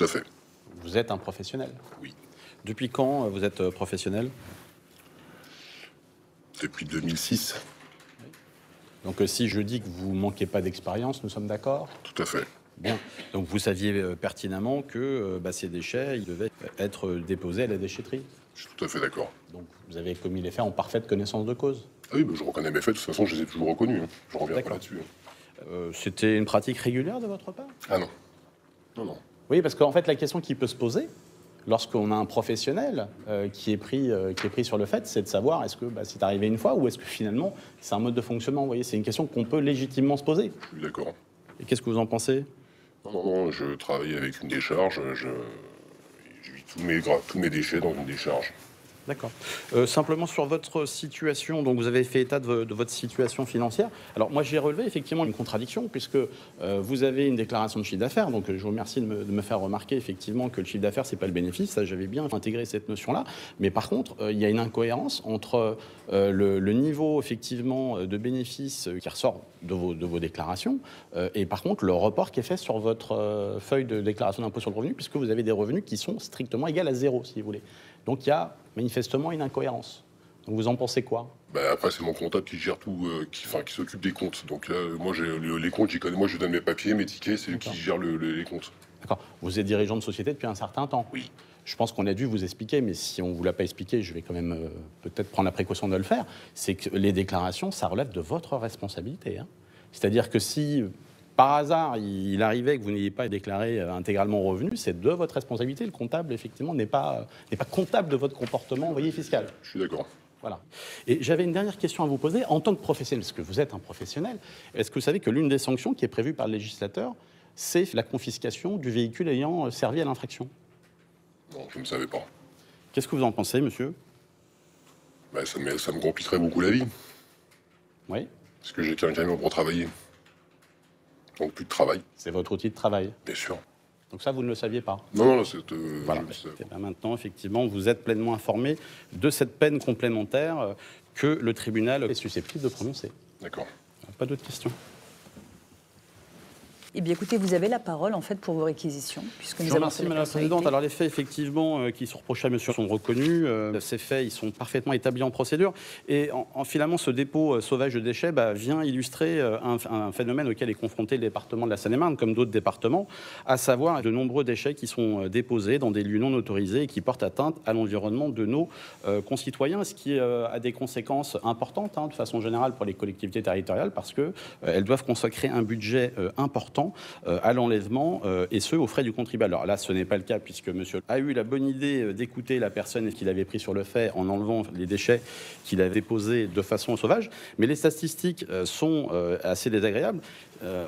Tout à fait. Vous êtes un professionnel. Oui. Depuis quand vous êtes professionnel? Depuis 2006. Donc si je dis que vous ne manquez pas d'expérience, nous sommes d'accord? Tout à fait. Bien. Donc vous saviez pertinemment que ces déchets, ils devaient être déposés à la déchetterie. Je suis tout à fait d'accord. Donc vous avez commis les faits en parfaite connaissance de cause. Ah oui, je reconnais mes faits. De toute façon, je les ai toujours reconnus. Je reviens pas là-dessus. C'était une pratique régulière de votre part? Ah non. Non, non. Oui, parce qu'en fait, la question qui peut se poser, lorsqu'on a un professionnel qui est pris sur le fait, c'est de savoir est-ce que c'est arrivé une fois ou est-ce que finalement c'est un mode de fonctionnement. Vous voyez, c'est une question qu'on peut légitimement se poser. Je suis d'accord. Et qu'est-ce que vous en pensez? Non, non, non, je travaille avec une décharge. Je vis tous mes déchets dans une décharge. D'accord. Simplement sur votre situation, donc vous avez fait état de votre situation financière. Alors moi j'ai relevé effectivement une contradiction puisque vous avez une déclaration de chiffre d'affaires, donc je vous remercie de me faire remarquer effectivement que le chiffre d'affaires c'est pas le bénéfice, ça j'avais bien intégré cette notion-là, mais par contre il y a une incohérence entre le niveau effectivement de bénéfice qui ressort de vos déclarations et par contre le report qui est fait sur votre feuille de déclaration d'impôt sur le revenu puisque vous avez des revenus qui sont strictement égaux à zéro si vous voulez. Donc il y a manifestement une incohérence. Donc vous en pensez quoi? Après, c'est mon comptable qui gère tout, qui s'occupe des comptes. Donc là, moi, les comptes, j'y connais. Moi, je lui donne mes papiers, mes tickets, c'est lui qui gère les comptes. D'accord. Vous êtes dirigeant de société depuis un certain temps. Oui. Je pense qu'on a dû vous expliquer, mais si on ne vous l'a pas expliqué, je vais quand même peut-être prendre la précaution de le faire, c'est que les déclarations, ça relève de votre responsabilité. Hein. C'est-à-dire que si, par hasard, il arrivait que vous n'ayez pas déclaré intégralement revenu, c'est de votre responsabilité. Le comptable, effectivement, n'est pas comptable de votre comportement, vous voyez, fiscal. Je suis d'accord. Voilà. Et j'avais une dernière question à vous poser. En tant que professionnel, parce que vous êtes un professionnel, est-ce que vous savez que l'une des sanctions qui est prévue par le législateur, c'est la confiscation du véhicule ayant servi à l'infraction? Non, je ne savais pas. Qu'est-ce que vous en pensez, monsieur? Ça me compliquerait beaucoup la vie. Oui. Parce que j'ai qu'un camion pour travailler. Donc plus de travail. C'est votre outil de travail. Bien sûr. Donc ça, vous ne le saviez pas? Non, non, c'est... Voilà. Maintenant, effectivement, vous êtes pleinement informé de cette peine complémentaire que le tribunal est susceptible de prononcer. D'accord. Pas d'autres questions? Eh bien, écoutez, vous avez la parole, en fait, pour vos réquisitions, puisque nous Je vous avons remercie, Madame la Présidente. Alors, les faits, effectivement, qui sont reprochés à monsieur sont reconnus. Ces faits, ils sont parfaitement établis en procédure. Et finalement, ce dépôt sauvage de déchets vient illustrer un phénomène auquel est confronté le département de la Seine-et-Marne, comme d'autres départements, à savoir de nombreux déchets qui sont déposés dans des lieux non autorisés et qui portent atteinte à l'environnement de nos concitoyens, ce qui a des conséquences importantes, de façon générale, pour les collectivités territoriales, parce qu'elles doivent consacrer un budget important à l'enlèvement, et ce, aux frais du contribuable. Alors là, ce n'est pas le cas, puisque monsieur a eu la bonne idée d'écouter la personne qu'il avait pris sur le fait en enlevant les déchets qu'il avait déposés de façon sauvage. Mais les statistiques sont assez désagréables,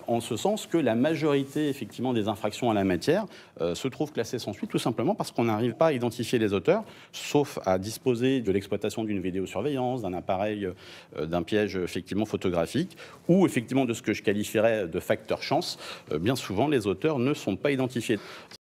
en ce sens que la majorité, effectivement, des infractions en la matière se trouvent classées sans suite, tout simplement parce qu'on n'arrive pas à identifier les auteurs, sauf à disposer de l'exploitation d'une vidéosurveillance, d'un appareil, d'un piège, effectivement, photographique, ou, effectivement, de ce que je qualifierais de facteur chance. Bien souvent, les auteurs ne sont pas identifiés.